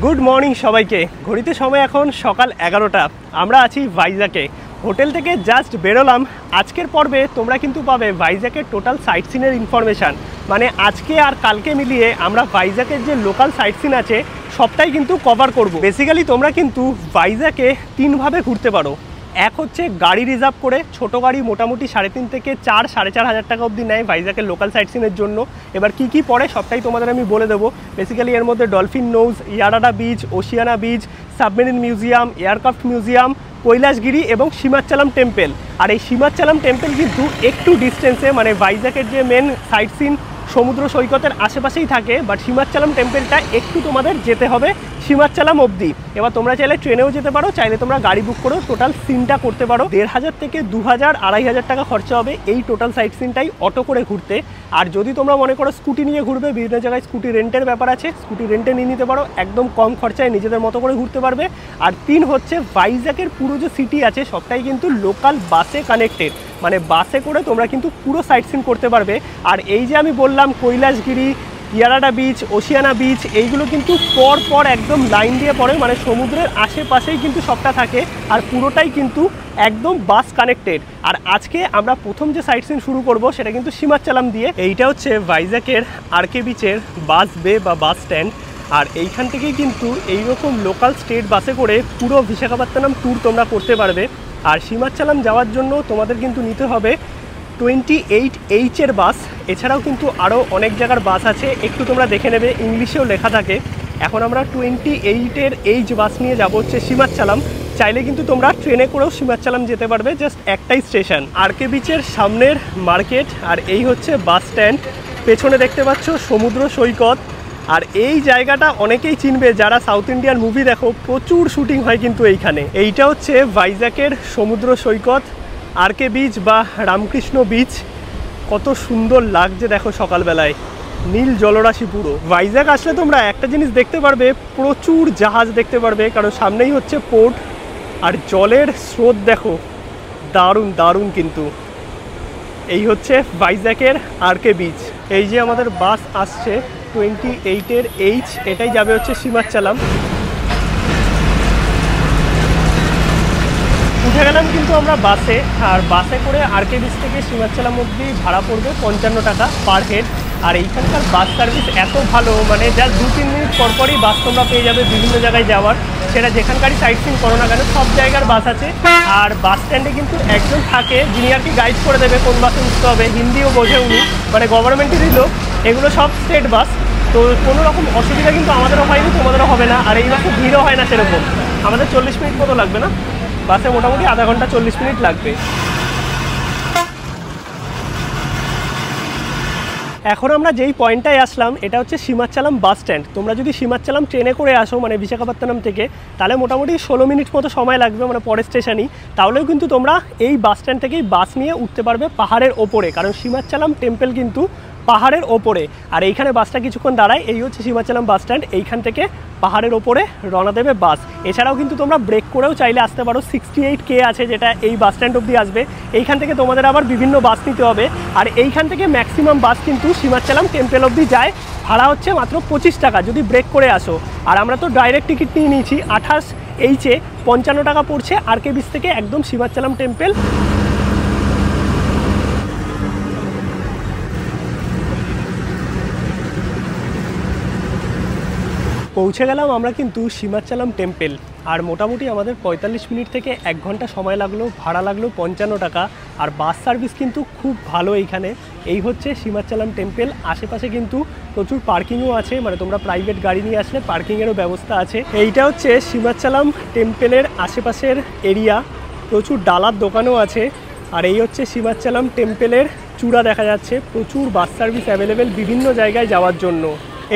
Good morning সবাইকে। ঘড়িতে সময় এখন সকাল 11টা। আমরা আছি ভাইজ্যাকে। হোটেল থেকে জাস্ট বেরোলাম। আজকের পর্বে তোমরা কিন্তু পাবে ভাইজ্যাকের টোটাল সাইট সিনের ইনফরমেশান। মানে আজকে আর কালকে মিলিয়ে আমরা ভাইজ্যাকের যে লোকাল সাইট সিন আছে সবটাই কিন্তু কভার করব। বেসিক্যালি তোমরা কিন্তু ভাইজ্যাকে তিনভাবে ঘুরতে পারো। এক হচ্ছে গাড়ি রিজার্ভ করে, ছোট গাড়ি মোটামুটি 3.5 থেকে 4-4.5 হাজার টাকা অবধি নেয় ভাইজ্যাকের লোকাল সাইট সিনের জন্য। এবার কি কি পড়ে সবটাই তোমাদের আমি বলে দেবো। বেসিক্যালি এর মধ্যে dolphin nose, Yarada beach, Oceana beach, submarine museum, aircraft museum, Kailasagiri এবং সীমাচলম টেম্পল। আর এই সীমাচলম টেম্পল কিন্তু একটু ডিস্টেন্সে, মানে ভাইজ্যাকের যে মেন সাইট সিন সমুদ্র সৈকতের আশেপাশেই থাকে, বাট সীমাচলম টেম্পলটা একটু তোমাদের যেতে হবে সীমাচলম অবধি। এবার তোমরা চাইলে ট্রেনেও যেতে পারো, চাইলে তোমরা গাড়ি বুক করেও টোটাল সিনটা করতে পারো। 1,500 থেকে 2,000-2,500 টাকা খরচা হবে এই টোটাল সাইট সিনটাই অটো করে ঘুরতে। আর যদি তোমরা মনে করো স্কুটি নিয়ে ঘুরবে, বিভিন্ন জায়গায় স্কুটি রেন্টের ব্যাপার আছে, স্কুটি রেন্টে নিয়ে নিতে পারো, একদম কম খরচায় নিজেদের মতো করে ঘুরতে পারবে। আর 3 হচ্ছে ভাইজ্যাকের পুরো যে সিটি আছে সবটাই কিন্তু লোকাল বাসে কানেক্টেড, মানে বাসে করে তোমরা কিন্তু পুরো সাইট সিন করতে পারবে। আর এই যে আমি বললাম Kailasagiri, Yarada beach, Oceana beach, এইগুলো কিন্তু পর একদম লাইন দিয়ে পড়ে, মানে সমুদ্রের আশেপাশেই কিন্তু সবটা থাকে আর পুরোটাই কিন্তু একদম বাস কানেক্টেড। আর আজকে আমরা প্রথম যে সাইট সিন শুরু করব সেটা কিন্তু সীমাচলম দিয়ে। এইটা হচ্ছে ভাইজ্যাকের আরকে বিচের বাস বে বা বাস স্ট্যান্ড। আর এইখান থেকেই কিন্তু এইরকম লোকাল স্টেট বাসে করে পুরো বিশাখাপত্তনম ট্যুর তোমরা করতে পারবে। আর সীমাচলম যাওয়ার জন্য তোমাদের কিন্তু নিতে হবে 28H এর বাস। এছাড়াও কিন্তু আরও অনেক জায়গার বাস আছে, একটু তোমরা দেখে নেবে, ইংলিশেও লেখা থাকে। এখন আমরা 28 H বাস নিয়ে যাব হচ্ছে সীমাচলম। চাইলে কিন্তু তোমরা ট্রেনে করেও সীমাচলম যেতে পারবে, জাস্ট একটাই স্টেশন। আরকে বিচের সামনের মার্কেট আর এই হচ্ছে বাস স্ট্যান্ড। পেছনে দেখতে পাচ্ছ সমুদ্র সৈকত। আর এই জায়গাটা অনেকেই চিনবে যারা সাউথ ইন্ডিয়ান মুভি দেখো, প্রচুর শুটিং হয় কিন্তু এইখানে। এইটা হচ্ছে ভাইজ্যাকের সমুদ্র সৈকত, আরকে বিচ বা রামকৃষ্ণ বিচ। কত সুন্দর লাগছে দেখো সকালবেলায়, নীল জলরাশি পুরো। ভাইজ্যাক আসলে তোমরা একটা জিনিস দেখতে পারবে, প্রচুর জাহাজ দেখতে পারবে, কারণ সামনেই হচ্ছে পোর্ট। আর জলের স্রোত দেখো, দারুণ দারুণ কিন্তু। এই হচ্ছে ভাইজ্যাকের আরকে বিচ। এই যে আমাদের বাস আসছে 28 H, এটাই যাবে হচ্ছে সীমাচলম। উঠে গেলাম কিন্তু আমরা বাসে। আর বাসে করে আরকে বিচ থেকে সীমাচলম অবধি ভাড়া পড়বে 55 টাকা পার হেড। আর এইখানকার বাস সার্ভিস এত ভালো, মানে জাস্ট 2-3 মিনিট পরপরই বাস তোমরা পেয়ে যাবে বিভিন্ন জায়গায় যাওয়ার। সেটা যেখানকারই সাইট সিন করো না কেন, সব জায়গার বাস আছে। আর বাস স্ট্যান্ডে কিন্তু একজন থাকে যিনি আর কি গাইড করে দেবে কোন বাসে উঠতে হবে। হিন্দিও বোঝে উনি, মানে গভর্নমেন্টেরই লোক। এগুলো সব স্টেট বাস, তো কোনো রকম অসুবিধা কিন্তু আমাদেরও হয়নি, তোমাদেরও হবে না। আর এই বাসে ভিড়ও হয় না সেরকম। আমাদের 40 মিনিট মতো লাগবে না, বাসে মোটামুটি আধা ঘন্টা 40 মিনিট লাগবে। এখন আমরা যেই পয়েন্টটায় আসলাম এটা হচ্ছে সীমাচলম বাস স্ট্যান্ড। তোমরা যদি সীমাচলম ট্রেনে করে আসো, মানে বিশাখাপত্তনম থেকে, তাহলে মোটামুটি 16 মিনিট মতো সময় লাগবে, মানে পরের স্টেশনই। তাহলেও কিন্তু তোমরা এই বাস স্ট্যান্ড থেকেই বাস নিয়ে উঠতে পারবে পাহাড়ের ওপরে, কারণ সীমাচলম টেম্পল কিন্তু পাহাড়ের ওপরে। আর এইখানে বাসটা কিছুক্ষণ দাঁড়ায়। এই হচ্ছে সীমাচলম বাস স্ট্যান্ড। এইখান থেকে পাহাড়ের ওপরে রওনা দেবে বাস। এছাড়াও কিন্তু তোমরা ব্রেক করেও চাইলে আসতে পারো। 68K আছে যেটা এই বাস স্ট্যান্ড অবধি আসবে। এইখান থেকে তোমাদের আবার বিভিন্ন বাস নিতে হবে। আর এইখান থেকে ম্যাক্সিমাম বাস কিন্তু সীমাচলম টেম্পল অবধি যায়। ভাড়া হচ্ছে মাত্র 25 টাকা যদি ব্রেক করে আসো। আর আমরা তো ডাইরেক্ট টিকিট নিয়ে নিয়েছি। 28H 55 টাকা পড়ছে আরকে বিচ থেকে একদম সীমাচলম টেম্পল। পৌঁছে গেলাম আমরা কিন্তু সীমাচলম টেম্পল। আর মোটামুটি আমাদের 45 মিনিট থেকে 1 ঘন্টা সময় লাগলো। ভাড়া লাগলো 55 টাকা। আর বাস সার্ভিস কিন্তু খুব ভালো এইখানে। এই হচ্ছে সীমাচলম টেম্পল। আশেপাশে কিন্তু প্রচুর পার্কিংও আছে, মানে তোমরা প্রাইভেট গাড়ি নিয়ে আসলে পার্কিংয়েরও ব্যবস্থা আছে। এইটা হচ্ছে সীমাচলম টেম্পলের আশেপাশের এরিয়া, প্রচুর ডালার দোকানও আছে। আর এই হচ্ছে সীমাচলম টেম্পলের চূড়া দেখা যাচ্ছে। প্রচুর বাস সার্ভিস অ্যাভেলেবেল বিভিন্ন জায়গায় যাওয়ার জন্য।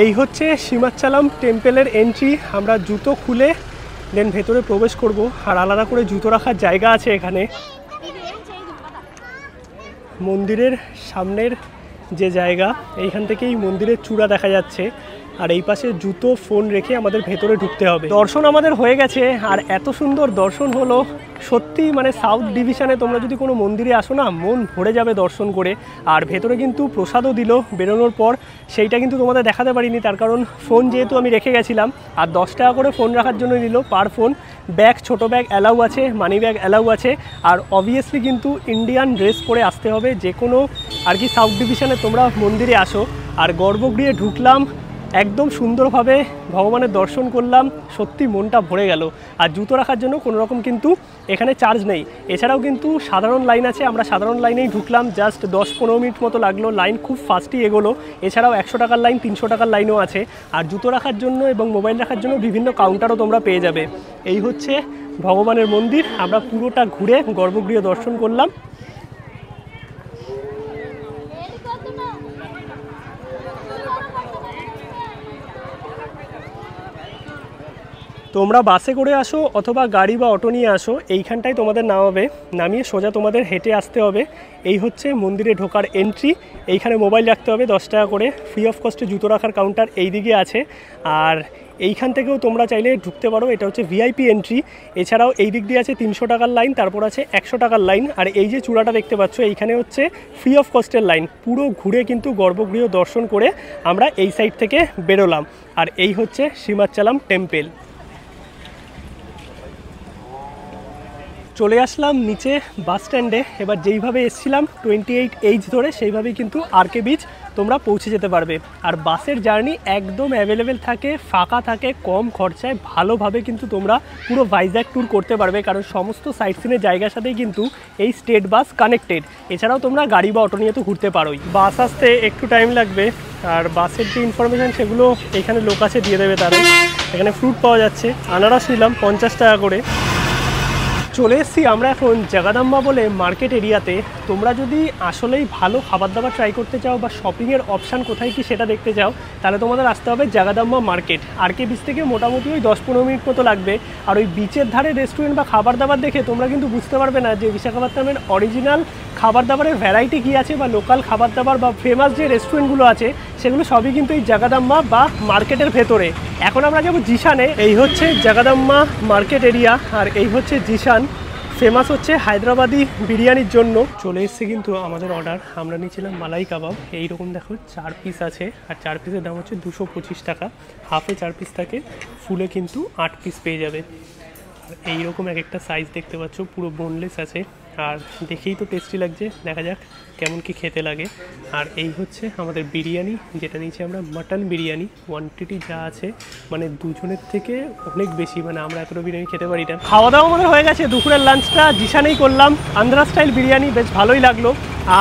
এই হচ্ছে সীমাচলম টেম্পলের এন্ট্রি। আমরা জুতো খুলে দেন ভেতরে প্রবেশ করব। আর আলাদা করে জুতো রাখার জায়গা আছে এখানে। মন্দিরের সামনের যে জায়গা, এইখান থেকেই মন্দিরের চূড়া দেখা যাচ্ছে। আর এই পাশে জুতো ফোন রেখে আমাদের ভেতরে ঢুকতে হবে। দর্শন আমাদের হয়ে গেছে, আর এত সুন্দর দর্শন হলো সত্যি, মানে সাউথ ডিভিশনে তোমরা যদি কোনো মন্দিরে আসো না, মন ভরে যাবে দর্শন করে। আর ভেতরে কিন্তু প্রসাদও দিল বেরোনোর পর, সেইটা কিন্তু তোমাদের দেখাতে পারিনি, তার কারণ ফোন যেহেতু আমি রেখে গেছিলাম। আর 10 টাকা করে ফোন রাখার জন্য নিল পার ফোন। ব্যাগ, ছোট ব্যাগ অ্যালাউ আছে, মানি ব্যাগ অ্যালাউ আছে। আর অবভিয়াসলি কিন্তু ইন্ডিয়ান ড্রেস পরে আসতে হবে যে কোনো আর কি সাউথ ডিভিশনে তোমরা মন্দিরে আসো। আর গর্ভগৃহে ঢুকলাম, একদম সুন্দরভাবে ভগবানের দর্শন করলাম, সত্যি মনটা ভরে গেল। আর জুতো রাখার জন্য কোনো রকম কিন্তু এখানে চার্জ নেই। এছাড়াও কিন্তু সাধারণ লাইন আছে, আমরা সাধারণ লাইনেই ঢুকলাম, জাস্ট 10-15 মিনিট মতো লাগলো, লাইন খুব ফাস্টই এগোলো। এছাড়াও 100 টাকার লাইন, 300 টাকার লাইনও আছে। আর জুতো রাখার জন্য এবং মোবাইল রাখার জন্য বিভিন্ন কাউন্টারও তোমরা পেয়ে যাবে। এই হচ্ছে ভগবানের মন্দির, আমরা পুরোটা ঘুরে গর্ভগৃহ দর্শন করলাম। তোমরা বাসে করে আসো অথবা গাড়ি বা অটো নিয়ে আসো, এইখানটায় তোমাদের নামাবে, নামিয়ে সোজা তোমাদের হেঁটে আসতে হবে। এই হচ্ছে মন্দিরে ঢোকার এন্ট্রি। এইখানে মোবাইল রাখতে হবে 10 টাকা করে, ফ্রি অফ কস্টে জুতো রাখার কাউন্টার এই দিকে আছে। আর এইখান থেকেও তোমরা চাইলে ঢুকতে পারো, এটা হচ্ছে ভিআইপি এন্ট্রি। এছাড়াও এই দিক দিয়ে আছে 300 টাকার লাইন, তারপর আছে 100 টাকার লাইন। আর এই যে চূড়াটা দেখতে পাচ্ছ, এইখানে হচ্ছে ফ্রি অফ কস্টের লাইন। পুরো ঘুরে কিন্তু গর্ভগৃহ দর্শন করে আমরা এই সাইড থেকে বেরোলাম। আর এই হচ্ছে সীমাচলম টেম্পল। চলে আসলাম নিচে বাস স্ট্যান্ডে। এবার যেইভাবে এসেছিলাম 28H ধরে, সেইভাবেই কিন্তু আরকে বিচ তোমরা পৌঁছে যেতে পারবে। আর বাসের জার্নি একদম অ্যাভেলেবেল থাকে, ফাঁকা থাকে, কম খরচায় ভালোভাবে কিন্তু তোমরা পুরো ভাইজ্যাক ট্যুর করতে পারবে, কারণ সমস্ত সাইট সিনের জায়গার সাথেই কিন্তু এই স্টেট বাস কানেক্টেড। এছাড়াও তোমরা গাড়ি বা অটো নিয়ে তো ঘুরতে পারোই। বাস আসতে একটু টাইম লাগবে, আর বাসের যে ইনফরমেশান সেগুলো এখানে লোক আছে দিয়ে দেবে তারা। এখানে ফ্রুট পাওয়া যাচ্ছে, আনারস নিলাম 50 টাকা করে। চলে এসেছি আমরা এখন জগদম্বা বলে মার্কেট এরিয়াতে। তোমরা যদি আসলেই ভালো খাবার দাবার ট্রাই করতে চাও বা শপিংয়ের অপশান কোথায় কি সেটা দেখতে চাও, তাহলে তোমাদের আসতে হবে জগদম্বা মার্কেট। আরকে বিচ থেকে মোটামুটি ওই 10-15 মিনিট মতো লাগবে। আর ওই বিচের ধারে রেস্টুরেন্ট বা খাবার দাবার দেখে তোমরা কিন্তু বুঝতে পারবে না যে বিশাখাপত্তনমের অরিজিনাল খাবার দাবারের ভ্যারাইটি কী আছে, বা লোকাল খাবার দাবার বা ফেমাস যে রেস্টুরেন্টগুলো আছে সেগুলো সবই কিন্তু এই জগদম্বা বা মার্কেটের ভেতরে। এখন আমরা যাবো জিশানে। এই হচ্ছে জগদম্বা মার্কেট এরিয়া, আর এই হচ্ছে জিশান। ফেমাস হচ্ছে হায়দ্রাবাদি বিরিয়ানির জন্য। চলে এসছে কিন্তু আমাদের অর্ডার। আমরা নিয়েছিলাম মালাই কাবাব। এইরকম দেখো 4 পিস আছে, আর 4 পিসের দাম হচ্ছে 225 টাকা। হাফে 4 পিস থাকে, ফুলে কিন্তু 8 পিস পেয়ে যাবে। আর এইরকম এক একটা সাইজ দেখতে পাচ্ছ, পুরো বোনলেস আছে। আর দেখেই তো টেস্টি লাগছে, দেখা যাক কেমন কি খেতে লাগে। আর এই হচ্ছে আমাদের বিরিয়ানি, যেটা নিয়েছি আমরা মাটন বিরিয়ানি। কোয়ান্টিটি যা আছে মানে দুজনের থেকে অনেক বেশি, মানে আমরা এতটা বিরিয়ানি খেতে পারি না। খাওয়া দাওয়া আমাদের হয়ে গেছে, দুপুরের লাঞ্চটা জিশানেই করলাম। আন্ধ্রা স্টাইল বিরিয়ানি বেশ ভালোই লাগলো।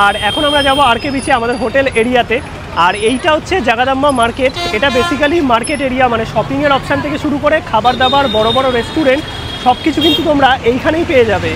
আর এখন আমরা যাব আরকে বিচে আমাদের হোটেল এরিয়াতে। আর এইটা হচ্ছে জগদম্বা মার্কেট। এটা বেসিক্যালি মার্কেট এরিয়া, মানে শপিংয়ের অপশান থেকে শুরু করে খাবার দাবার, বড় বড় রেস্টুরেন্ট সব কিছু কিন্তু তোমরা এইখানেই পেয়ে যাবে।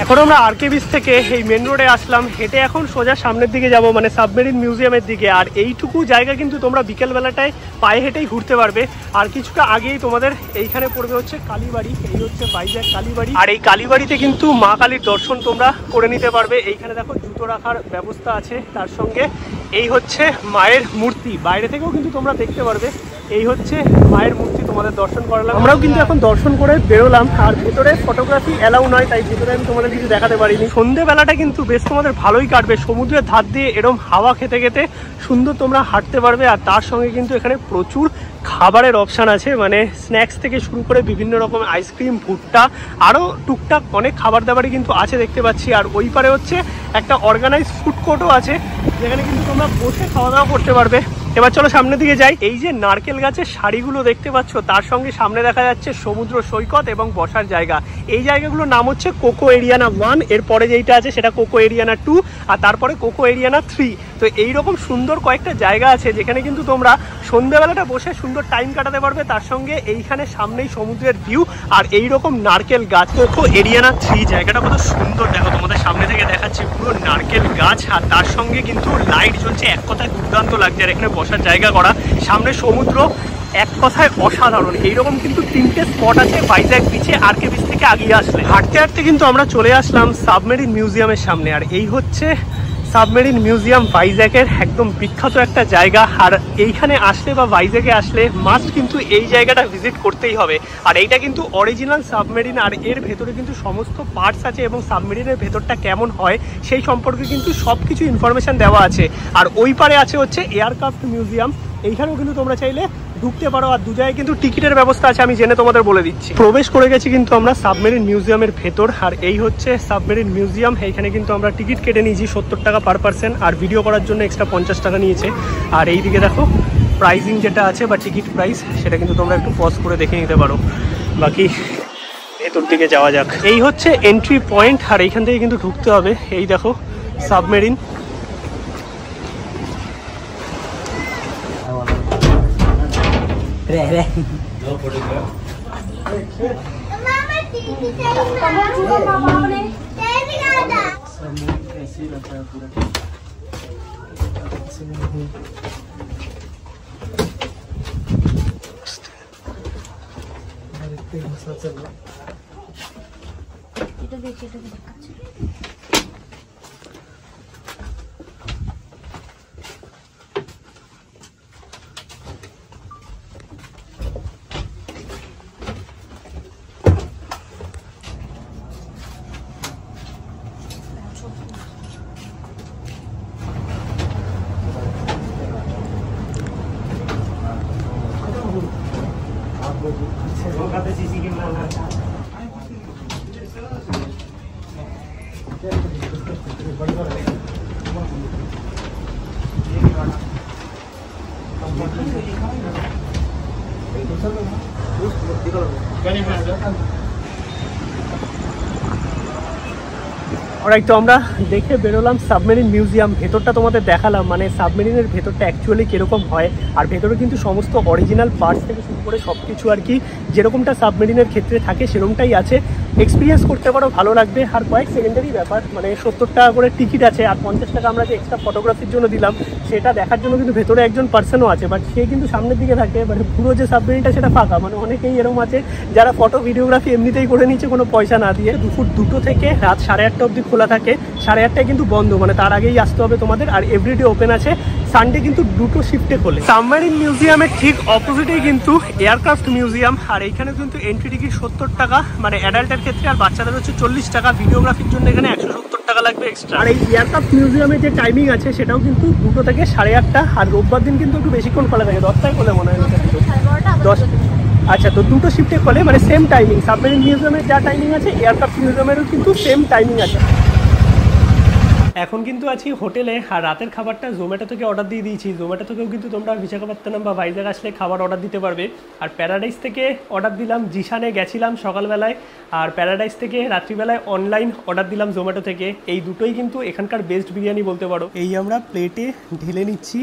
এখন আমরা আরকে বিচ থেকে এই মেন রোডে আসলাম, হেঁটে এখন সোজা সামনের দিকে যাব, মানে সাবমেরিন মিউজিয়ামের দিকে। আর এইটুকু জায়গা কিন্তু তোমরা বিকেলবেলাটায় পায়ে হেঁটেই ঘুরতে পারবে। আর কিছুটা আগেই তোমাদের এইখানে পড়বে হচ্ছে কালীবাড়ি। এই হচ্ছে ভাইজ্যাক কালীবাড়ি। আর এই কালীবাড়িতে কিন্তু মা কালীর দর্শন তোমরা করে নিতে পারবে। এইখানে দেখো জুতো রাখার ব্যবস্থা আছে, তার সঙ্গে এই হচ্ছে মায়ের মূর্তি, বাইরে থেকেও কিন্তু তোমরা দেখতে পারবে। এই হচ্ছে মায়ের মূর্তি, তোমাদের দর্শন করালাম। আমরাও কিন্তু এখন দর্শন করে বেরোলাম। আর ভেতরে ফটোগ্রাফি অ্যালাউ নয়, তাই ভেতরে আমি তোমাদের কিছু দেখাতে পারিনি। সন্ধ্যেবেলাটা কিন্তু বেশ তোমাদের ভালোই কাটবে, সমুদ্রের ধার দিয়ে এরম হাওয়া খেতে খেতে সুন্দর তোমরা হাঁটতে পারবে। আর তার সঙ্গে কিন্তু এখানে প্রচুর খাবারের অপশান আছে, মানে স্ন্যাক্স থেকে শুরু করে বিভিন্ন রকম আইসক্রিম, ভুট্টা, আরও টুকটাক অনেক খাবার দাবারই কিন্তু আছে দেখতে পাচ্ছি। আর ওই পারে হচ্ছে একটা অর্গানাইজ ফুড কোর্টও আছে, যেখানে কিন্তু তোমরা বসে খাওয়া দাওয়া করতে পারবে। এবার চলো সামনের দিকে যাই। এই যে নারকেল গাছের সারিগুলো দেখতে পাচ্ছ, তার সঙ্গে সামনে দেখা যাচ্ছে সমুদ্র সৈকত এবং বসার জায়গা। এই জায়গাগুলোর নাম হচ্ছে কোকো এরিয়ানা 1, এরপরে যেইটা আছে সেটা কোকো এরিয়ানা 2, আর তারপরে কোকো এরিয়ানা 3। তো এইরকম সুন্দর কয়েকটা জায়গা আছে যেখানে কিন্তু তোমরা সন্ধ্যাবেলাটা বসে সুন্দর টাইম কাটাতে পারবে, তার সঙ্গে এইখানে সামনেই সমুদ্রের ভিউ আর এইরকম নারকেল গাছ। কোকো এরিয়ানা 3 জায়গাটা কত সুন্দর, দেখো তোমাদের সামনে থেকে দেখাচ্ছি, পুরো নারকেল গাছ আর তার সঙ্গে কিন্তু লাইট জ্বলছে, এক কথায় দুর্দান্ত লাগছে। আর এখানে বসার জায়গা করা, সামনে সমুদ্র, এক কথায় অসাধারণ। এইরকম কিন্তু 3টে স্পট আছে ভাইজ্যাক বিচে, আরকে বিচ থেকে আগিয়ে আসলে। হাঁটতে হাঁটতে কিন্তু আমরা চলে আসলাম সাবমেরিন মিউজিয়ামের সামনে। আর এই হচ্ছে সাবমেরিন মিউজিয়াম, ভাইজ্যাকের একদম বিখ্যাত একটা জায়গা। আর এইখানে আসলে বা ভাইজ্যাকে আসলে মাস্ট কিন্তু এই জায়গাটা ভিজিট করতেই হবে। আর এইটা কিন্তু অরিজিনাল সাবমেরিন, আর এর ভেতরে কিন্তু সমস্ত পার্টস আছে এবং সাবমেরিনের ভেতরটা কেমন হয় সেই সম্পর্কে কিন্তু সব কিছু ইনফরমেশান দেওয়া আছে। আর ওই পারে আছে হচ্ছে এয়ারক্রাফট মিউজিয়াম, এইখানেও কিন্তু তোমরা চাইলে ঢুকতে পারো। আর দু জায়গায় কিন্তু টিকিটের ব্যবস্থা আছে, আমি জেনে তোমাদের বলে দিচ্ছি। প্রবেশ করে গেছি কিন্তু আমরা সাবমেরিন মিউজিয়ামের ভেতর। আর এই হচ্ছে সাবমেরিন মিউজিয়াম, এইখানে কিন্তু আমরা টিকিট কেটে নিয়েছি 70 টাকা পার পার্সন, আর ভিডিও করার জন্য এক্সট্রা 50 টাকা নিয়েছে। আর এই দিকে দেখো প্রাইজিং যেটা আছে বা টিকিট প্রাইস, সেটা কিন্তু তোমরা একটু পজ করে দেখে নিতে পারো। বাকি ভেতর দিকে যাওয়া যাক। এই হচ্ছে এন্ট্রি পয়েন্ট, আর এইখান থেকে কিন্তু ঢুকতে হবে। এই দেখো সাবমেরিন। অলরাইট, তো আমরা দেখে বেরোলাম সাবমেরিন মিউজিয়াম। ভেতরটা তোমাদের দেখালাম, মানে সাবমেরিনের ভেতরটা অ্যাকচুয়ালি কীরকম হয়। আর ভেতরে কিন্তু সমস্ত অরিজিনাল পার্টস থেকে শুরু করে সব কিছু আর কি যেরকমটা সাবমেরিনের ক্ষেত্রে থাকে সেরকমটাই আছে। এক্সপিরিয়েন্স করতে পারো, ভালো লাগবে। আর কয়েক সেকেন্ডারি ব্যাপার, মানে 70 টাকা করে টিকিট আছে, আর 50 টাকা আমরা যে এক্সট্রা ফটোগ্রাফির জন্য দিলাম সেটা দেখার জন্য কিন্তু ভেতরে একজন পার্সনও আছে, বাট সে কিন্তু সামনের দিকে থাকে। মানে পুরো যে সাবমেরিনটা সেটা ফাঁকা, মানে অনেকেই এরকম আছে যারা ফটো ভিডিওগ্রাফি এমনিতেই করে নিচ্ছে কোনো পয়সা না দিয়ে। দুপুর 2টো থেকে রাত 8:30 অবধি খোলা থাকে, 8:30টায় কিন্তু বন্ধ, মানে তার আগেই আসতে হবে তোমাদের। আর এভরিডে ওপেন আছে, সানডে কিন্তু 2টো শিফটে খোলে। সাবমেরিন মিউজিয়ামের ঠিক অপোজিটেই কিন্তু এয়ারক্রাফট মিউজিয়াম, আর এইখানে কিন্তু এন্ট্রি টিকিট 70 টাকা, মানে অ্যাডাল্টের ক্ষেত্রে, আর বাচ্চাদের হচ্ছে 40 টাকা। ভিডিওগ্রাফির জন্য এখানে 170 টাকা লাগবে এক্সট্রা। আর এই এয়ারক্রাফট মিউজিয়ামের যে টাইমিং আছে সেটাও কিন্তু 2টো থেকে 8:30, আর রোববার দিন কিন্তু একটু বেশিক্ষণ খোলা থাকে, 10টায় খোলে মনে হয়। 10, আচ্ছা, তো 2টো শিফটে খোলে, মানে সেম টাইমিং। সাবমেরিন মিউজিয়ামের যা টাইমিং আছে এয়ারক্রাফট মিউজিয়ামেরও কিন্তু সেম টাইমিং আছে। এখন কিন্তু আছি হোটেলে, আর রাতের খাবারটা জোম্যাটো থেকে অর্ডার দিয়ে দিয়েছি। জোম্যাটো থেকেও কিন্তু তোমরা বিশাখাপত্তনম বা ভাইজ্যাক আসলে খাবার অর্ডার দিতে পারবে। আর প্যারাডাইস থেকে অর্ডার দিলাম, জিশানে গেছিলাম সকালবেলায়, আর প্যারাডাইস থেকে রাত্রিবেলায় অনলাইন অর্ডার দিলাম জোম্যাটো থেকে। এই দুটোই কিন্তু এখানকার বেস্ট বিরিয়ানি বলতে পারো। এই আমরা প্লেটে ঢেলে নিচ্ছি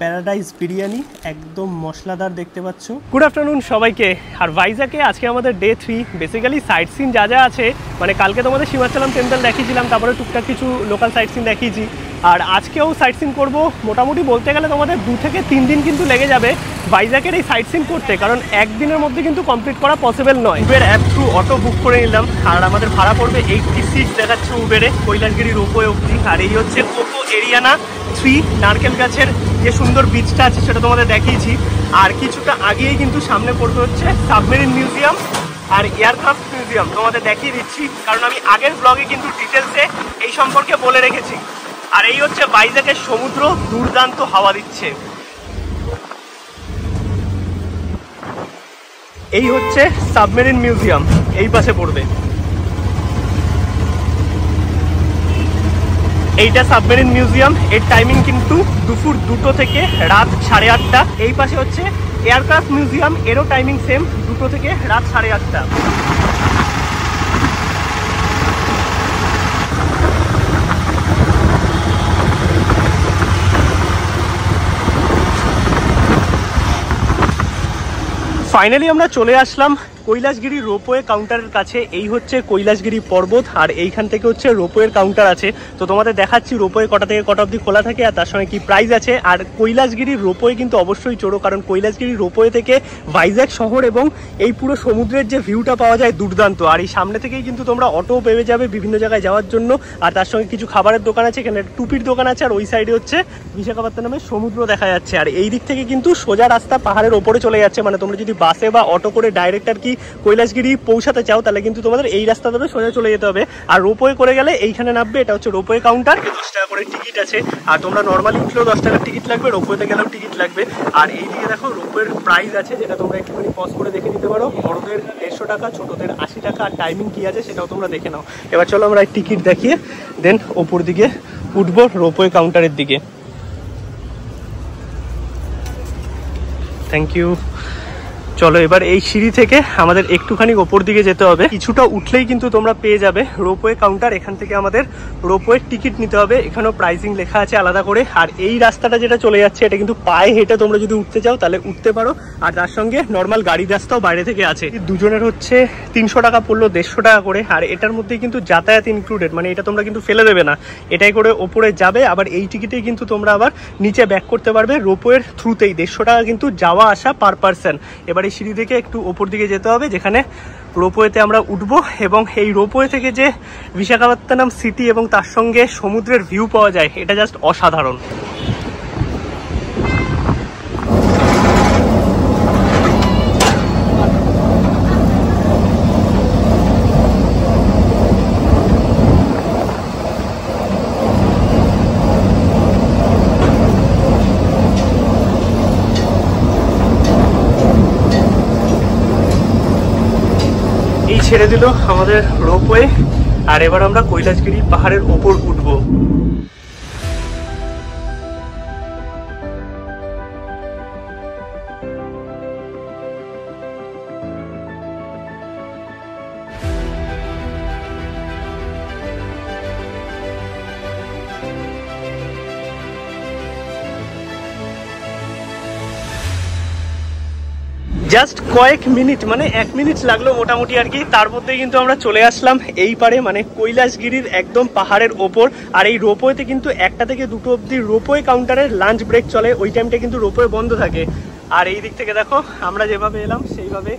প্যারাডাইস বিরিয়ানি, একদম মশলাদার দেখতে পাচ্ছ। গুড আফটারনুন সবাইকে। আর ভাইজ্যাকে আজকে আমাদের ডে 3। বেসিক্যালি সাইট সিন যা যা আছে, মানে কালকে তোমাদের সীমাচলম টেম্পল দেখিয়েছিলাম, তারপরে টুকটাক কিছু লোকাল সাইট সিন দেখিয়েছি। আর আজকেও সাইট সিন করবো। মোটামুটি বলতে গেলে তোমাদের 2 থেকে 3 দিন কিন্তু লেগে যাবে ভাইজ্যাকের এই সাইট সিন করতে, কারণ একদিনের মধ্যে কিন্তু কমপ্লিট করা পসিবল নয়। Uber app through auto book করে নিলাম, আর আমাদের ভাড়া পড়বে 86 দেখাচ্ছে উবেরে, কৈলাসগিরি রোপওয়ে অবধি। আর এই হচ্ছে কোকো এরিয়ানা 3, নারকেল গাছের যে সুন্দর বিচটা আছে সেটা তোমাদের দেখিয়েছি। আর কিছুটা আগেই কিন্তু সামনে পড়বে হচ্ছে সাবমেরিন মিউজিয়াম আর এয়ারক্রাফট মিউজিয়াম, তোমাদের দেখিয়ে দিচ্ছি, কারণ আমি আগের ব্লগে কিন্তু ডিটেলসে এই সম্পর্কে বলে রেখেছি। আর এই হচ্ছে ভাইজ্যাকের সমুদ্র, দুর্দান্ত হাওয়া দিচ্ছে। এই হচ্ছে সাবমেরিন মিউজিয়াম, এই পাশে পড়বে। এইটা সাবমেরিন মিউজিয়াম, এর টাইমিং কিন্তু দুপুর 2টো থেকে রাত 8:30। এই পাশে হচ্ছে এয়ারক্রাফট মিউজিয়াম, এরও টাইমিং সেম 2টো থেকে রাত 8:30। ফাইনালি আমরা চলে আসলাম কৈলাসগিরি রোপওয়ে কাউন্টারের কাছে। এই হচ্ছে কৈলাসগিরি পর্বত, আর এইখান থেকে হচ্ছে রোপওয়ের কাউন্টার আছে। তো তোমাদের দেখাচ্ছি রোপওয়ে কটা থেকে কটা অবধি খোলা থাকে আর তার সঙ্গে কি প্রাইস আছে। আর কৈলাসগিরির রোপওয়ে কিন্তু অবশ্যই চড়ো, কারণ কৈলাসগিরি রোপওয়ে থেকে ভাইজ্যাক শহর এবং এই পুরো সমুদ্রের যে ভিউটা পাওয়া যায় দুর্দান্ত। আর এই সামনে থেকেই কিন্তু তোমরা অটো পেয়ে যাবে বিভিন্ন জায়গায় যাওয়ার জন্য। আর তার সঙ্গে কিছু খাবারের দোকান আছে, এখানে টুপির দোকান আছে, আর ওই সাইডে হচ্ছে বিশাখাপত্তনমের সমুদ্র দেখা যাচ্ছে। আর এই দিক থেকে কিন্তু সোজা রাস্তা পাহাড়ের ওপরে চলে যাচ্ছে, মানে তোমরা যদি বাসে বা অটো করে ডাইরেক্ট আর কি কৈলাসগিরি পৌঁছাতে চাও তাহলে কিন্তু তোমাদের এই রাস্তা ধরে সোজা চলে যেতে হবে। আর রোপওয়ে করে গেলে এইখানে নামবে, এটা হচ্ছে রোপওয়ে কাউন্টার। 10 টাকা করে টিকিট আছে, আর তোমরা নর্মালি উঠলেও 10 টাকার টিকিট লাগবে, রোপওয়েতে গেলেও টিকিট লাগবে। আর এইদিকে দেখো রোপওয়ের প্রাইস আছে, যেটা তোমরা একটুখানি পজ করে দেখে নিতে পারো। বড়দের 150 টাকা, ছোটদের 80 টাকা। আর টাইমিং কি আছে সেটাও তোমরা দেখে নাও। এবার চলো আমরা টিকিট দেখিয়ে দেন ওপর দিকে উঠবো রোপওয়ে কাউন্টারের দিকে। Thank you. চলো এবার এই সিঁড়ি থেকে আমাদের একটুখানি ওপর দিকে যেতে হবে, কিছুটা উঠলেই কিন্তু তোমরা পেয়ে যাবে রোপওয়ে কাউন্টার। এখান থেকে আমাদের রোপওয়ের টিকিট নিতে হবে, এখানেও প্রাইসিং লেখা আছে আলাদা করে। আর এই রাস্তাটা যেটা চলে যাচ্ছে এটা কিন্তু পায়ে হেঁটে তোমরা যদি উঠতে চাও তাহলে উঠতে পারো, আর তার সঙ্গে নর্মাল গাড়ির রাস্তাও বাইরে থেকে আছে। দুজনের হচ্ছে 300 টাকা পড়লো, 150 টাকা করে। আর এটার মধ্যেই কিন্তু যাতায়াত ইনক্লুডেড, মানে এটা তোমরা কিন্তু ফেলে দেবে না, এটাই করে ওপরে যাবে। আবার এই টিকিটেই কিন্তু তোমরা আবার নিচে ব্যাক করতে পারবে রোপওয়ের থ্রুতেই। 150 টাকা কিন্তু যাওয়া আসা পার পার্সন। এবার সিঁড়ি থেকে একটু ওপর দিকে যেতে হবে, যেখানে রোপওয়েতে আমরা উঠবো। এবং এই রোপওয়ে থেকে যে বিশাখাপত্তনম সিটি এবং তার সঙ্গে সমুদ্রের ভিউ পাওয়া যায়, এটা জাস্ট অসাধারণ। ছেড়ে দিল আমাদের রোপওয়ে, আর এবার আমরা কৈলাসগিরি পাহাড়ের ওপর উঠবো। জাস্ট কয়েক মিনিট, মানে 1 মিনিট লাগলো মোটামুটি আর কি, তার মধ্যে কিন্তু আমরা চলে আসলাম এই পারে, মানে কৈলাসগিরির একদম পাহাড়ের ওপর। আর এই রোপওয়েতে কিন্তু 1টা থেকে 2টো অবধি রোপওয়ে কাউন্টারের লাঞ্চ ব্রেক চলে, ওই টাইমটা কিন্তু রোপওয়ে বন্ধ থাকে। আর এই দিক থেকে দেখো আমরা যেভাবে এলাম সেইভাবে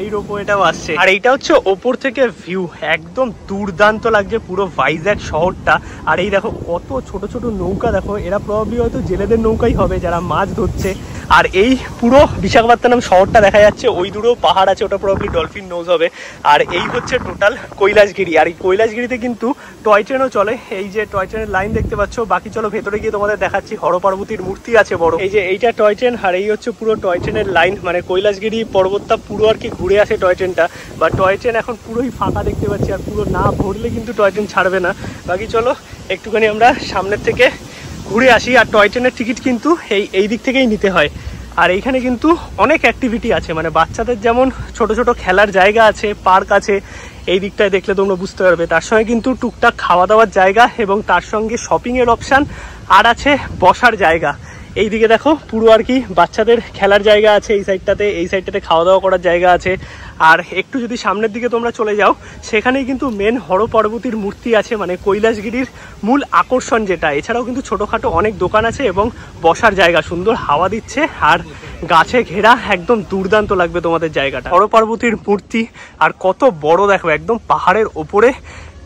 এই রোপওয়েটাও আসছে। আর এইটা হচ্ছে ওপর থেকে ভিউ, একদম দুর্দান্ত লাগছে পুরো ভাইজ্যাক শহরটা। আর এই দেখো কত ছোট ছোট নৌকা, দেখো এরা প্রবাবলি হয়তো জেলেদের নৌকাই হবে যারা মাছ ধরছে। আর এই পুরো বিশাখাপত্তনম শহরটা দেখা যাচ্ছে, ওই দূরেও পাহাড় আছে, ওটা প্রবাবলি ডলফিন নোজ হবে। আর এই হচ্ছে টোটাল কৈলাসগিরি। আর এই কৈলাসগিরিতে কিন্তু টয় ট্রেনও চলে, এই যে টয় ট্রেনের লাইন দেখতে পাচ্ছ। বাকি চলো ভেতরে গিয়ে তোমাদের দেখাচ্ছি, হরপার্বতীর মূর্তি আছে বড়, এই যে এইটা টয় ট্রেন। আর এই হচ্ছে পুরো টয় ট্রেনের লাইন, মানে কৈলাসগিরি পর্বতটা পুরো আর কি ঘুরে আসে টয় ট্রেনটা। বা টয় ট্রেন এখন পুরোই ফাঁকা দেখতে পাচ্ছি, আর পুরো না ভরলে কিন্তু টয় ট্রেন ছাড়বে না। বাকি চলো একটুখানি আমরা সামনের থেকে ঘুরে আসি। আর টয় ট্রেনের টিকিট কিন্তু এই দিক থেকেই নিতে হয়। আর এইখানে কিন্তু অনেক অ্যাক্টিভিটি আছে, মানে বাচ্চাদের যেমন ছোট ছোট খেলার জায়গা আছে, পার্ক আছে, এই দিকটায় দেখলে তোমরা বুঝতে পারবে। তার সঙ্গে কিন্তু টুকটাক খাওয়া দাওয়ার জায়গা এবং তার সঙ্গে শপিংয়ের অপশান, আর আছে বসার জায়গা। এইদিকে দেখো পুরো আর কি বাচ্চাদের খেলার জায়গা আছে এই সাইডটাতে খাওয়া দাওয়া করার জায়গা আছে। আর একটু যদি সামনের দিকে তোমরা চলে যাও, সেখানেই কিন্তু মেন হরপার্বতীর মূর্তি আছে, মানে কৈলাসগিরির মূল আকর্ষণ যেটা। এছাড়াও কিন্তু ছোটোখাটো অনেক দোকান আছে এবং বসার জায়গা, সুন্দর হাওয়া দিচ্ছে আর গাছে ঘেরা, একদম দুর্দান্ত লাগবে তোমাদের জায়গাটা। হরপার্বতীর মূর্তি আর কত বড় দেখো, একদম পাহাড়ের ওপরে,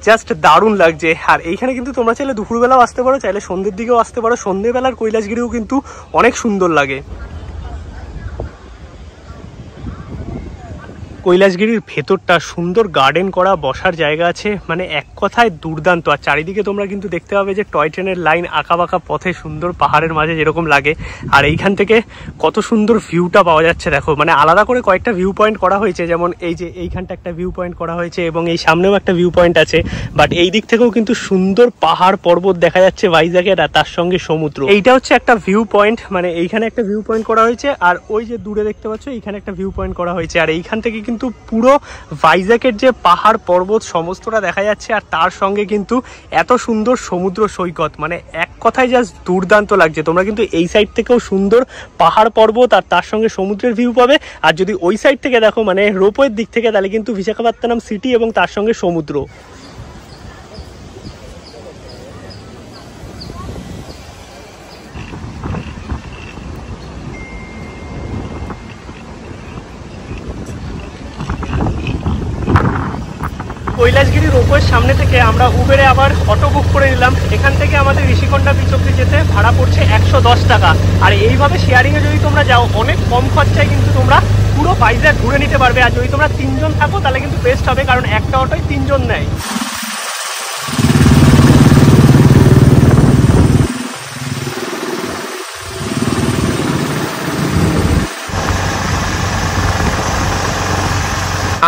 জাস্ট দারুণ লাগছে। আর এইখানে কিন্তু তোমরা চাইলে দুপুরবেলাও আসতে পারো, চাইলে সন্ধ্যের দিকেও আসতে পারো। সন্ধ্যেবেলার কৈলাসগিরিও কিন্তু অনেক সুন্দর লাগে। কৈলাসগিরির ভেতরটা সুন্দর গার্ডেন করা, বসার জায়গা আছে, মানে এক কথায় দুর্দান্ত। আর চারিদিকে তোমরা কিন্তু দেখতে পাবে যে টয় ট্রেনের লাইন আঁকা বাঁকা পথে সুন্দর পাহাড়ের মাঝে যেরকম লাগে। আর এইখান থেকে কত সুন্দর ভিউটা পাওয়া যাচ্ছে দেখো, মানে আলাদা করে কয়েকটা ভিউ পয়েন্ট করা হয়েছে, যেমন এই যে এইখানটা একটা ভিউ পয়েন্ট করা হয়েছে এবং এই সামনেও একটা ভিউ পয়েন্ট আছে। বাট এই দিক থেকেও কিন্তু সুন্দর পাহাড় পর্বত দেখা যাচ্ছে ভাইজ্যাকের, আর তার সঙ্গে সমুদ্র। এইটা হচ্ছে একটা ভিউ পয়েন্ট, মানে এইখানে একটা ভিউ পয়েন্ট করা হয়েছে, আর ওই যে দূরে দেখতে পাচ্ছ এইখানে একটা ভিউ পয়েন্ট করা হয়েছে। আর এইখান থেকে কিন্তু পুরো ভাইজ্যাকের যে পাহাড় পর্বত সমস্তটা দেখা যাচ্ছে, আর তার সঙ্গে কিন্তু এত সুন্দর সমুদ্র সৈকত, মানে এক কথায় জাস্ট দুর্দান্ত লাগছে। তোমরা কিন্তু এই সাইড থেকেও সুন্দর পাহাড় পর্বত আর তার সঙ্গে সমুদ্রের ভিউ পাবে। আর যদি ওই সাইড থেকে দেখো মানে রোপওয়ের দিক থেকে, তাহলে কিন্তু বিশাখাপত্তনম সিটি এবং তার সঙ্গে সমুদ্র। কৈলাসগিরি রোপওয়ের সামনে থেকে আমরা উবেরে আবার অটো বুক করে নিলাম। এখান থেকে আমাদের ঋষিকোণা বিচ অব্দি যেতে ভাড়া পড়ছে 110 টাকা। আর এইভাবে শেয়ারিংয়ে যদি তোমরা যাও অনেক কম খরচায় কিন্তু তোমরা পুরো ভাইজ্যাক ঘুরে নিতে পারবে। আর যদি তোমরা 3 জন থাকো তাহলে কিন্তু বেস্ট হবে, কারণ একটা অটোয় 3 জন নেয়।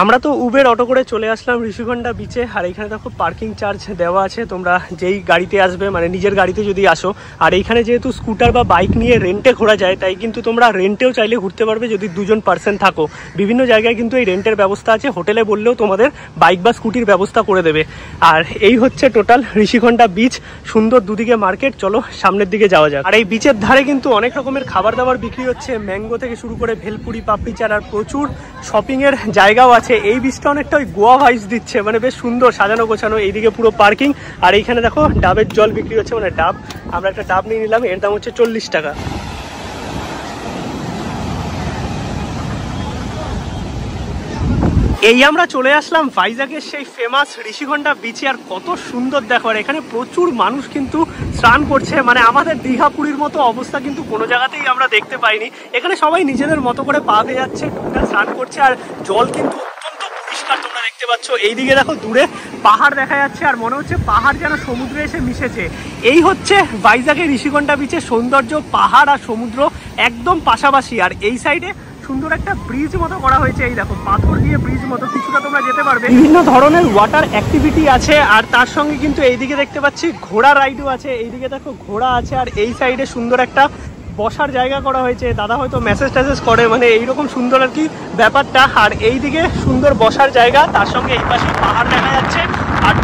আমরা তো উবের অটো করে চলে আসলাম ঋষিকোণা বিচে। আর এইখানে দেখো পার্কিং চার্জ দেওয়া আছে, তোমরা যেই গাড়িতে আসবে, মানে নিজের গাড়িতে যদি আসো। আর এইখানে যেহেতু স্কুটার বা বাইক নিয়ে রেন্টে ঘোরা যায়, তাই কিন্তু তোমরা রেন্টেও চাইলে ঘুরতে পারবে যদি 2 জন পার্সন থাকো। বিভিন্ন জায়গায় কিন্তু এই রেন্টের ব্যবস্থা আছে, হোটেলে বললেও তোমাদের বাইক বা স্কুটির ব্যবস্থা করে দেবে। আর এই হচ্ছে টোটাল ঋষিকোণা বিচ, সুন্দর দুদিকে মার্কেট। চলো সামনের দিকে যাওয়া যাক। আর এই বিচের ধারে কিন্তু অনেক রকমের খাবার দাবার বিক্রি হচ্ছে, ম্যাঙ্গো থেকে শুরু করে ভেলপুরি, পাপড়ি চাট, আর প্রচুর শপিংয়ের জায়গাও আছে। এই বিচটা অনেকটা ওই গোয়া ভাইস দিচ্ছে, মানে বেশ সুন্দর সাজানো গোছানো। এইদিকে পুরো পার্কিং, আর এইখানে দেখো ডাবের জল বিক্রি হচ্ছে, মানে ডাব। আমরা একটা ডাব নিয়ে নিলাম, এর দাম হচ্ছে 40 টাকা। এই আমরা চলে আসলাম ভাইজ্যাকের সেই ফেমাস ঋষিকোণা বিচে। আর কত সুন্দর দেখো, আর এখানে প্রচুর মানুষ কিন্তু স্নান করছে, মানে আমাদের দীঘা পুরীর মতো অবস্থা কিন্তু কোনো জায়গাতেই আমরা দেখতে পাইনি। এখানে সবাই নিজেদের মতো করে পা দিয়ে যাচ্ছে, টুকটাক স্নান করছে, আর জল কিন্তু অত্যন্ত পরিষ্কার তোমরা দেখতে পাচ্ছ। এইদিকে দেখো দূরে পাহাড় দেখা যাচ্ছে, আর মনে হচ্ছে পাহাড় যেন সমুদ্রে এসে মিশেছে। এই হচ্ছে ভাইজ্যাকের ঋষিকোণা বিচের সৌন্দর্য, পাহাড় আর সমুদ্র একদম পাশাপাশি। আর এই সাইডে সুন্দর একটা ব্রিজ মতো করা হয়েছে, এই দেখো পাথর দিয়ে ব্রিজ মতো, কিছুটা তোমরা যেতে পারবে। বিভিন্ন ধরনের ওয়াটার অ্যাক্টিভিটি আছে, আর তার সঙ্গে কিন্তু এইদিকে দেখতে পাচ্ছি ঘোড়া রাইডও আছে। এইদিকে দেখো ঘোড়া আছে, আর এই সাইডে সুন্দর একটা বসার জায়গা করা হয়েছে। দাদা হয়তো মেসেজ টেসেজ করে, মানে এইরকম সুন্দর আর কি ব্যাপারটা। আর এইদিকে সুন্দর বসার জায়গা, তার সঙ্গে এই পাশে পাহাড় দেখা যাচ্ছে, আর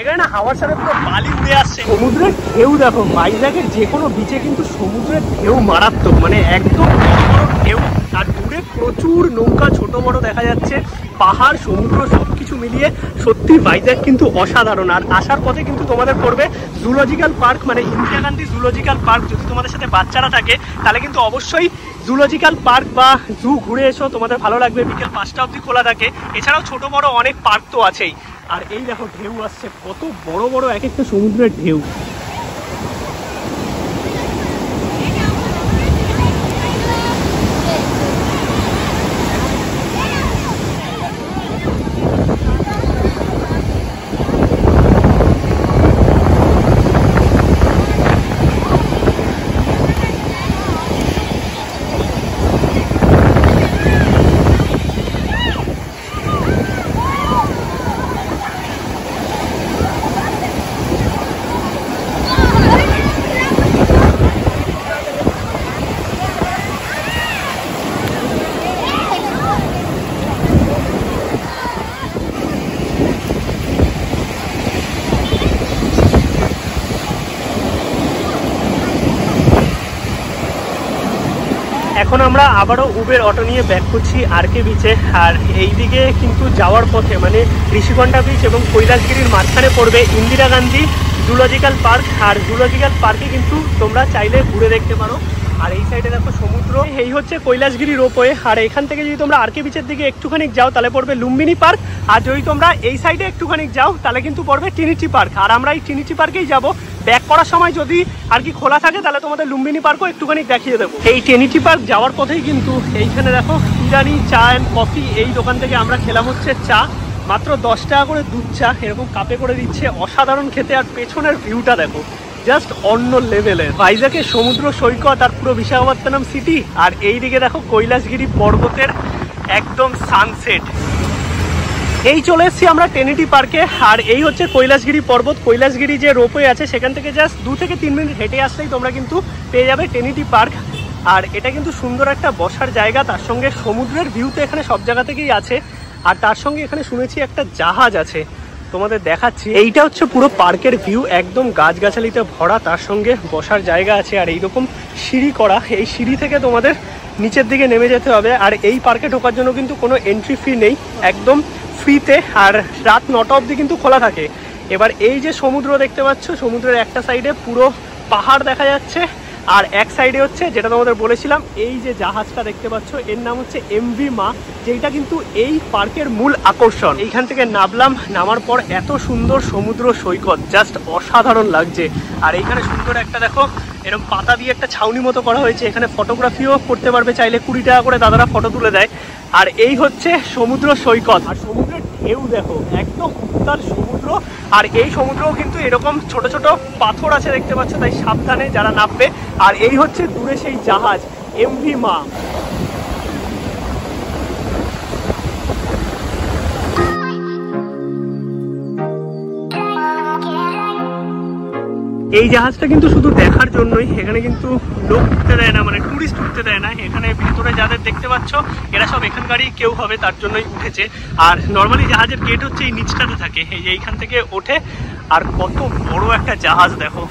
এখানে না হাওয়ার সাথে পুরো বালি উড়ে আসছে। সমুদ্রের ঢেউ দেখো, ভাইজ্যাকের যে কোনো বিচে কিন্তু সমুদ্রের ঢেউ মারাত্মক, মানে একদম বড় ঢেউ। আর দূরে প্রচুর নৌকা ছোট বড় দেখা যাচ্ছে, পাহাড় সমুদ্র সবকিছু মিলিয়ে সত্যি ভাইজ্যাক কিন্তু অসাধারণ। আর আসার পথে কিন্তু তোমাদের পড়বে জুলজিক্যাল পার্ক, মানে ইন্দিরা গান্ধী জুলজিক্যাল পার্ক। যদি তোমাদের সাথে বাচ্চারা থাকে তাহলে কিন্তু অবশ্যই জুলজিক্যাল পার্ক বা জু ঘুরে এসো, তোমাদের ভালো লাগবে। বিকেল 5টা অবধি খোলা থাকে। এছাড়াও ছোট বড় অনেক পার্ক তো আছেই। আর এই দেখো ঢেউ আসছে, কত বড় বড় এক একটা সমুদ্রের ঢেউ। এখন আমরা আবারও উবের অটো নিয়ে ব্যাক করছি আরকে বিচে। আর এইদিকে কিন্তু যাওয়ার পথে মানে ঋষিকোণা বিচ এবং কৈলাসগিরির মাঝখানে পড়বে ইন্দিরা গান্ধী জুলজিক্যাল পার্ক। আর জুলজিক্যাল পার্কে কিন্তু তোমরা চাইলে ঘুরে দেখতে পারো। আর এই সাইডে দেখো সমুদ্র। এই হচ্ছে কৈলাসগিরি রোপওয়ে। আর এখান থেকে যদি তোমরা আরকে বিচের দিকে একটুখানি যাও তাহলে পড়বে লুম্বিনী পার্ক। আর যদি তোমরা এই সাইডে একটুখানি যাও তাহলে কিন্তু পড়বে ট্রিনিটি পার্ক। আর আমরা এই ট্রিনিটি পার্কেই যাব। ব্যাক করার সময় যদি আর কি খোলা থাকে তাহলে তোমাদের লুম্বিনী পার্কও একটুখানি দেখিয়ে দেবো। এই ট্রিনিটি পার্ক যাওয়ার পথেই কিন্তু এইখানে দেখো কি ইরানি চা অ্যান্ড কফি, এই দোকান থেকে আমরা খেলাম হচ্ছে চা, মাত্র 10 টাকা করে দুধ চা এরকম কাপে করে দিচ্ছে, অসাধারণ খেতে। আর পেছনের ভিউটা দেখো, জাস্ট অন্য লেভেলের। ভাইজাকে সমুদ্র সৈকত আর পুরো বিশাখাপত্তনম সিটি, আর এইদিকে দেখো কৈলাসগিরি পর্বতের একদম সানসেট। এই চলে এসেছি আমরা টেনিটি পার্কে, আর এই হচ্ছে কৈলাসগিরি পর্বত। কৈলাসগিরি যে রোপওয়ে আছে সেখান থেকে জাস্ট 2 থেকে 3 মিনিট হেঁটে আসলেই তোমরা কিন্তু পেয়ে যাবে টেনিটি পার্ক। আর এটা কিন্তু সুন্দর একটা বসার জায়গা, তার সঙ্গে সমুদ্রের ভিউ তো এখানে সব জায়গা থেকেই আছে। আর তার সঙ্গে এখানে শুনেছি একটা জাহাজ আছে, তোমাদের দেখাচ্ছি। এইটা হচ্ছে পুরো পার্কের ভিউ, একদম গাছগাছালিতে ভরা, তার সঙ্গে বসার জায়গা আছে। আর এইরকম সিঁড়ি করা, এই সিঁড়ি থেকে তোমাদের নিচের দিকে নেমে যেতে হবে। আর এই পার্কে ঢোকার জন্য কিন্তু কোনো এন্ট্রি ফি নেই, একদম ফ্রিতে। আর রাত 9টা অবধি কিন্তু খোলা থাকে। এবার এই যে সমুদ্র দেখতে পাচ্ছ, সমুদ্রের একটা সাইডে পুরো পাহাড় দেখা যাচ্ছে, আর এক সাইডে হচ্ছে যেটা তোমাদের বলেছিলাম, এই যে জাহাজটা দেখতে পাচ্ছ এর নাম হচ্ছে এমভি মা, যেটা কিন্তু এই পার্কের মূল আকর্ষণ। এইখান থেকে নামলাম, নামার পর এত সুন্দর সমুদ্র সৈকত, জাস্ট অসাধারণ লাগছে। আর এইখানে সুন্দর একটা দেখো এরকম পাতা দিয়ে একটা ছাউনি মতো করা হয়েছে, এখানে ফটোগ্রাফিও করতে পারবে চাইলে, 20 টাকা করে দাদারা ফটো তুলে দেয়। আর এই হচ্ছে সমুদ্র সৈকত, আর সমুদ্রের ঢেউ দেখো, একদম উত্তাল সমুদ্র। আর এই সমুদ্রেও কিন্তু এরকম ছোট ছোট পাথর আছে দেখতে পাচ্ছ, তাই সাবধানে যারা নামবে। আর এই হচ্ছে দূরে সেই জাহাজ এমভি মা। এই জাহাজটা কিন্তু শুধু দেখার জন্যই, এখানে কিন্তু লোক উঠতে দেয় না, মানে টুরিস্ট উঠতে দেয় না। এখানে ভেতরে যাদের দেখতে পাচ্ছ এরা সব এখানকারই কেউ হবে, তার জন্যই উঠেছে। আর নর্মালি জাহাজের গেট হচ্ছে এই নিচটাতে থাকে, এই যে এইখান থেকে ওঠে। আর কত বড় একটা জাহাজ দেখো।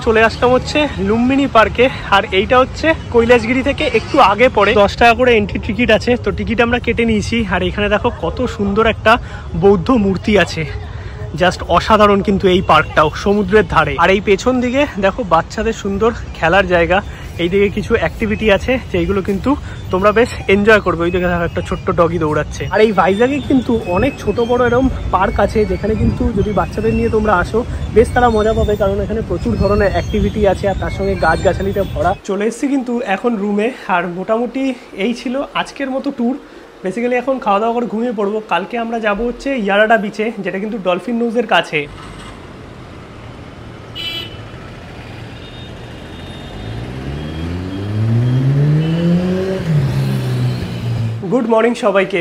চলে আসলাম হচ্ছে লুম্বিনী পার্কে, আর এইটা হচ্ছে কৈলাসগিরি থেকে একটু আগে পড়ে। 10 টাকা করে এন্ট্রি টিকিট আছে, তো টিকিট আমরা কেটে নিয়েছি। আর এখানে দেখো কত সুন্দর একটা বৌদ্ধ মূর্তি আছে, জাস্ট অসাধারণ কিন্তু এই পার্কটাও সমুদ্রের ধারে। আর এই পেছন দিকে দেখো বাচ্চাদের সুন্দর খেলার জায়গা, এইদিকে কিছু অ্যাক্টিভিটি আছে যেগুলো কিন্তু তোমরা বেশ এনজয় করবে। ওই দিকে দেখো একটা ছোট্ট ডগি দৌড়াচ্ছে। আর এই ভাইজাগে কিন্তু অনেক ছোট বড় এরকম পার্ক আছে, যেখানে কিন্তু যদি বাচ্চাদের নিয়ে তোমরা আসো বেশ তারা মজা পাবে, কারণ এখানে প্রচুর ধরনের অ্যাক্টিভিটি আছে, আর তার সঙ্গে গাছগাছালিতে ভরা। চলে এসেছি কিন্তু এখন রুমে, আর মোটামুটি এই ছিল আজকের মতো ট্যুর। বেসিক্যালি এখন খাওয়া দাওয়া করে ঘুমিয়ে পড়বো। কালকে আমরা যাব হচ্ছে ইয়ারাডা বিচে, যেটা কিন্তু ডলফিন নোজের কাছে। গুড মর্নিং সবাইকে।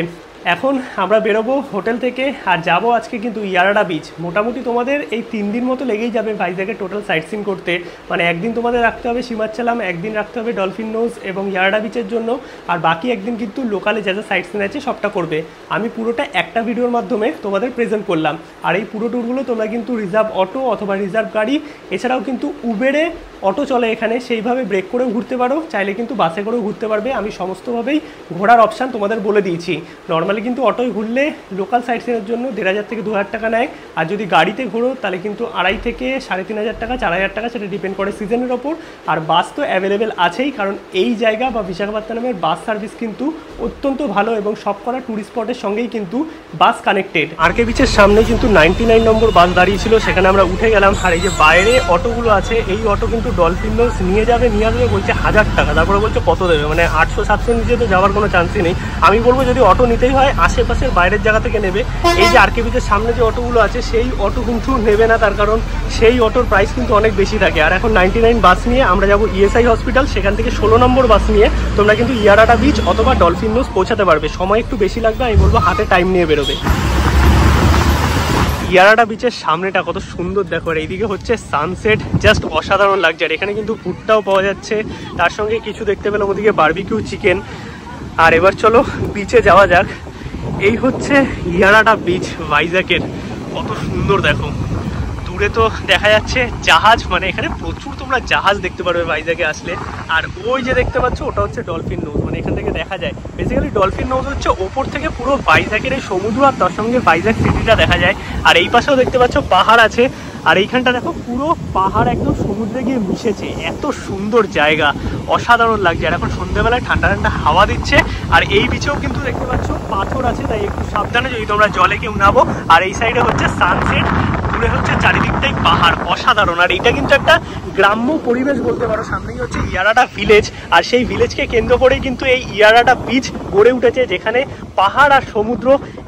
এখন আমরা বেরোবো হোটেল থেকে, আর যাব আজকে কিন্তু ইয়ারাডা বিচ। মোটামুটি তোমাদের এই 3 দিন মতো লেগেই যাবে ভাইজাগে টোটাল সাইট সিন করতে। মানে একদিন তোমাদের রাখতে হবে সীমাচলাম, একদিন রাখতে হবে ডলফিন নোজ এবং ইয়ারাডা বিচের জন্য, আর বাকি একদিন কিন্তু লোকালে যা যা সাইট সিন আছে সবটা করবে। আমি পুরোটা একটা ভিডিওর মাধ্যমে তোমাদের প্রেজেন্ট করলাম। আর এই পুরো ট্যুরগুলো তোমরা কিন্তু রিজার্ভ অটো অথবা রিজার্ভ গাড়ি, এছাড়াও কিন্তু উবেরে অটো চলে এখানে, সেইভাবে ব্রেক করেও ঘুরতে পারো, চাইলে কিন্তু বাসে করেও ঘুরতে পারবে। আমি সমস্তভাবেই ঘোরার অপশান তোমাদের বলে দিয়েছি। নর্মালি কিন্তু অটোয় ঘুরলে লোকাল সাইট সিনের জন্য 1500 থেকে 2000 টাকা নেয়, আর যদি গাড়িতে ঘোরো তাহলে কিন্তু 2500 থেকে 3500 টাকা 4000 টাকা, সেটা ডিপেন্ড করে সিজনের ওপর। আর বাস তো অ্যাভেলেবেল আছেই, কারণ এই জায়গা বা বিশাখাপত্তনমের বাস সার্ভিস কিন্তু অত্যন্ত ভালো, এবং সব করা ট্যুরিস্ট স্পটের সঙ্গেই কিন্তু বাস কানেক্টেড। আরকে বিচের সামনে কিন্তু 99 নম্বর বাস দাঁড়িয়েছিল, সেখানে আমরা উঠে গেলাম। আর এই যে বাইরে অটোগুলো আছে, এই অটো কিন্তু ডলফিন নোজ নিয়ে যাবে বলছে 1000 টাকা, তারপরে বলছে কত দেবে, মানে 800-700 নিচে তো যাওয়ার কোনো চান্সই নেই। আমি বলবো যদি অটো নিতেই হয় আশেপাশের বাইরের জায়গা থেকে নেবে। এই যে আরকে বিচের সামনে যে অটোগুলো আছে সেই অটো কিন্তু নেবে না, তার কারণ সেই অটোর প্রাইস কিন্তু অনেক বেশি থাকে। আর এখন 99 বাস নিয়ে আমরা যাবো ইএসআই হসপিটাল, সেখান থেকে 16 নম্বর বাস নিয়ে তোমরা কিন্তু ইয়ারাডা বিচ অথবা ডলফিন নোজ পৌঁছাতে পারবে। সময় একটু বেশি লাগবে, আমি বলবো হাতে টাইম নিয়ে বেরোবে। ইয়ারাডা বিচের সামনেটা কত সুন্দর দেখো, আর এইদিকে হচ্ছে সানসেট, জাস্ট অসাধারণ লাগছে। আর এখানে কিন্তু ভুট্টাও পাওয়া যাচ্ছে, তার সঙ্গে কিছু দেখতে পেলাম ওদিকে বারবিকিউ চিকেন। আর এবার চলো বিচে যাওয়া যাক। এই হচ্ছে ইয়ারাডা বিচ ভাইজাকের, কত সুন্দর দেখো। দূরে তো দেখা যাচ্ছে জাহাজ, মানে এখানে প্রচুর তোমরা জাহাজ দেখতে পারবে ভাইজাগে আসলে। আর ওই যে দেখতে পাচ্ছ ওটা হচ্ছে ডলফিন নোজ, মানে এখান থেকে দেখা যায়। বেসিক্যালি ডলফিন নোজ হচ্ছে ওপর থেকে পুরো ভাইজাগের এই সমুদ্র আর তার সঙ্গে ভাইজাগ সিটিটা দেখা যায়। আর এই পাশেও দেখতে পাচ্ছ পাহাড় আছে, আর এইখানটা দেখো পুরো পাহাড় একদম সমুদ্রে গিয়ে মিশেছে, এত সুন্দর জায়গা, অসাধারণ লাগছে। আর এখন সন্ধ্যেবেলায় ঠান্ডা ঠান্ডা হাওয়া দিচ্ছে। আর এই বিচেও কিন্তু দেখতে পাচ্ছ পাথর আছে, তাই একটু সাবধানে যদি তোমরা জলে কেউ নামো। আর এই সাইডে হচ্ছে সানসেট, দূরে দূরে হচ্ছে চারিদিকটাই পাহাড়, অসাধারণ। আর এটা কিন্তু একটা গ্রাম্য পরিবেশ বলতে পারো। সামনেই হচ্ছে ইয়ারাডা ভিলেজ, আর সেই ভিলেজকে কেন্দ্র করেই কিন্তু এই ইয়ারাডা বিচ গড়ে উঠেছে, যেখানে পাহাড় আর সমুদ্র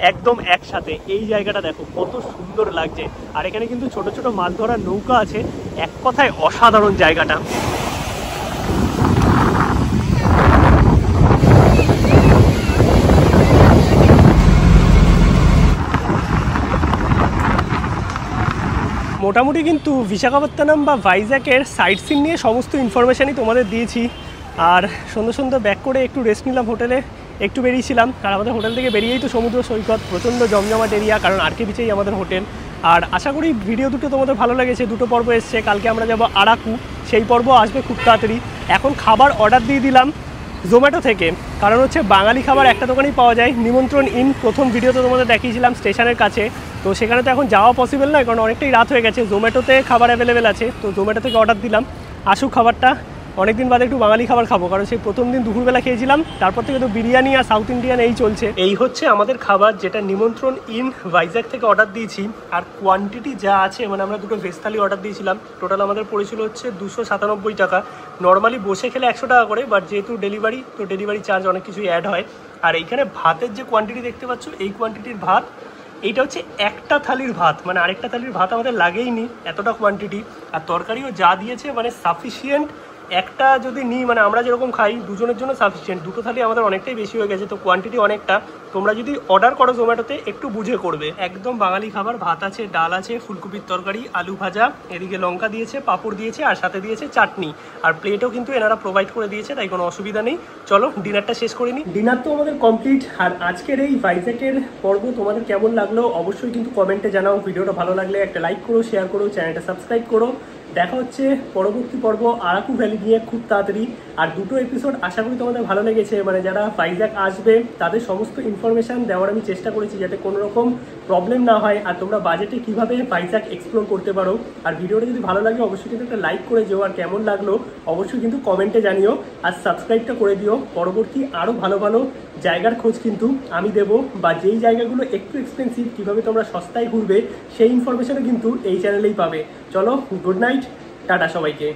একদম একসাথে। এই জায়গাটা দেখো কত সুন্দর লাগছে। আর এখানে কিন্তু ছোট ছোট মাছ ধরার নৌকা আছে। এক কথায় অসাধারণ জায়গাটা। মোটামুটি কিন্তু বিশাখাপত্তনম বা ভাইজ্যাকের সাইট সিন নিয়ে সমস্ত ইনফরমেশানই তোমাদের দিয়েছি। আর সুন্দর সুন্দর ব্যাক করে একটু রেস্ট নিলাম, হোটেলে একটু বেরিয়েছিলাম। আর আমাদের হোটেল থেকে বেরিয়েই তো সমুদ্র সৈকত, প্রচণ্ড জমজমাট এরিয়া, কারণ আরকে বিচেই আমাদের হোটেল। আর আশা করি ভিডিও দুটো তোমাদের ভালো লেগেছে। দুটো পর্ব এসছে, কালকে আমরা যাব আরাকু, সেই পর্ব আসবে খুব তাড়াতাড়ি। এখন খাবার অর্ডার দিয়ে দিলাম জোম্যাটো থেকে, কারণ হচ্ছে বাঙালি খাবার একটা দোকানেই পাওয়া যায়, নিমন্ত্রণ ইন। প্রথম ভিডিওতে তোমাদের দেখিয়েছিলাম স্টেশনের কাছে, তো সেখানে তো এখন যাওয়া পসিবল নয়, কারণ অনেকটাই রাত হয়ে গেছে। জোম্যাটোতে খাবার অ্যাভেলেবেল আছে, তো জোম্যাটো থেকে অর্ডার দিলাম। আসুক খাবারটা, অনেকদিন বাদে একটু বাঙালি খাবার খাবো, কারণ সেই প্রথম দিন দুপুরবেলা খেয়েছিলাম, তারপর থেকে তো বিরিয়ানি আর সাউথ ইন্ডিয়ান এই চলছে। এই হচ্ছে আমাদের খাবার, যেটা নিমন্ত্রণ ইন ভাইজ্যাক থেকে অর্ডার দিয়েছি। আর কোয়ান্টিটি যা আছে, মানে আমরা দুটো ভেজ থালি অর্ডার দিয়েছিলাম, টোটাল আমাদের পড়েছিল হচ্ছে 297 টাকা। নর্মালি বসে খেলে 100 টাকা করে, বাট যেহেতু ডেলিভারি, তো ডেলিভারি চার্জ অনেক কিছুই অ্যাড হয়। আর এইখানে ভাতের যে কোয়ান্টিটি দেখতে পাচ্ছ, এই কোয়ান্টিটির ভাত, এইটা হচ্ছে একটা থালির ভাত, মানে আরেকটা থালির ভাত আমাদের লাগেইনি, এতটা কোয়ান্টিটি। আর তরকারিও যা দিয়েছে মানে সাফিসিয়েন্ট। একটা যদি নিই, মানে আমরা যেরকম খাই দুজনের জন্য সাফিসিয়েন্ট, দুটো থালি আমাদের অনেকটাই বেশি হয়ে গেছে, তো কোয়ান্টিটি অনেকটা। তোমরা যদি অর্ডার করো জোম্যাটোতে একটু বুঝে করবে। একদম বাঙালি খাবার, ভাত আছে, ডাল আছে, ফুলকপির তরকারি, আলু ভাজা, এদিকে লঙ্কা দিয়েছে, পাঁপড় দিয়েছে, আর সাথে দিয়েছে চাটনি। আর প্লেটও কিন্তু এনারা প্রোভাইড করে দিয়েছে, তাই কোনো অসুবিধা নেই। চলো ডিনারটা শেষ করে নিই। ডিনার তো আমাদের কমপ্লিট। আর আজকের এই ভাইজ্যাকের পর্ব তোমাদের কেমন লাগলো অবশ্যই কিন্তু কমেন্টে জানাও। ভিডিওটা ভালো লাগলে একটা লাইক করো, শেয়ার করো, চ্যানেলটা সাবস্ক্রাইব করো। দেখা হচ্ছে পরবর্তী পর্ব আরাকু ভ্যালি নিয়ে খুব তাড়াতাড়ি। আর দুটো এপিসোড আশা করি তোমাদের ভালো লেগেছে। মানে যারা ভাইজ্যাক আসবে তাদের সমস্ত ইনফরমেশান দেওয়ার আমি চেষ্টা করেছি, যাতে কোনো রকম প্রবলেম না হয়, আর তোমরা বাজেটে কীভাবে ভাইজ্যাক এক্সপ্লোর করতে পারো। আর ভিডিওটা যদি ভালো লাগে অবশ্যই কিন্তু একটা লাইক করে যেও, আর কেমন লাগলো অবশ্যই কিন্তু কমেন্টে জানিও, আর সাবস্ক্রাইবটা করে দিও। পরবর্তী আরও ভালো ভালো জায়গার খোঁজ কিন্তু আমি দেবো, বা যেই জায়গাগুলো একটু এক্সপেন্সিভ কীভাবে তোমরা সস্তায় ঘুরবে সেই ইনফরমেশানও কিন্তু এই চ্যানেলেই পাবে। চলো, গুড নাইট, টাটা সবাইকে।